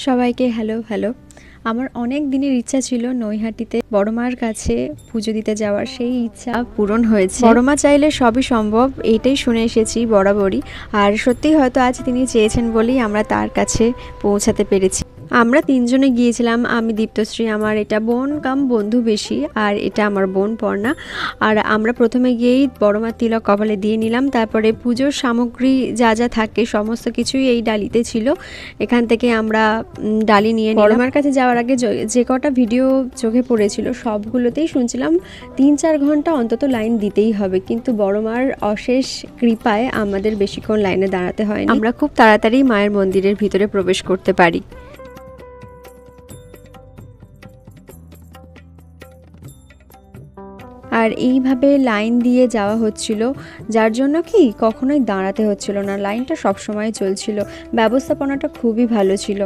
সবাইকে hello hello. আমার অনেক দিনের ইচ্ছা ছিল নৈহাটিতে বড় মার কাছে পুজো দিতে যাওয়ার, সেই ইচ্ছা পূরণ হয়েছে। বড় মা চাইলে সবই সম্ভব, এইটাই শুনে এসেছি বরাবরই। আর সত্যিই হয়তো আজ তিনি চেয়েছেন বলেই আমরা তার কাছে পৌঁছাতে পেরেছি। আমরা তিনজনে গিয়েছিলাম, আমি দীপ্তশ্রী, আমার এটা বোন কাম বন্ধু বেশি, আর এটা আমার বোন পর্ণা। আর আমরা প্রথমে গিয়েই বড়মার তিলক কপালে দিয়ে নিলাম, তারপরে পুজোর সামগ্রী যা যা থাকে সমস্ত কিছুই এই ডালিতে ছিল। এখান থেকে আমরা ডালি নিয়ে বড়মার কাছে যাওয়ার আগে যে কটা ভিডিও চোখে পড়েছিল সবগুলোতেই শুনছিলাম 3-4 ঘন্টা অন্তত লাইন দিতেই হবে, কিন্তু বড়মার অশেষ কৃপায় আমাদের বেশিক্ষণ লাইনে দাঁড়াতে হয়নি। আমরা খুব তাড়াতাড়ি মায়ের মন্দিরের ভিতরে প্রবেশ করতে পারি। আর এইভাবে লাইন দিয়ে যাওয়া হচ্ছিল, যার জন্য কি কখনোই দাঁড়াতে হচ্ছিল না, লাইনটা সবসময় চলছিল। ব্যবস্থাপনাটা খুবই ভালো ছিল।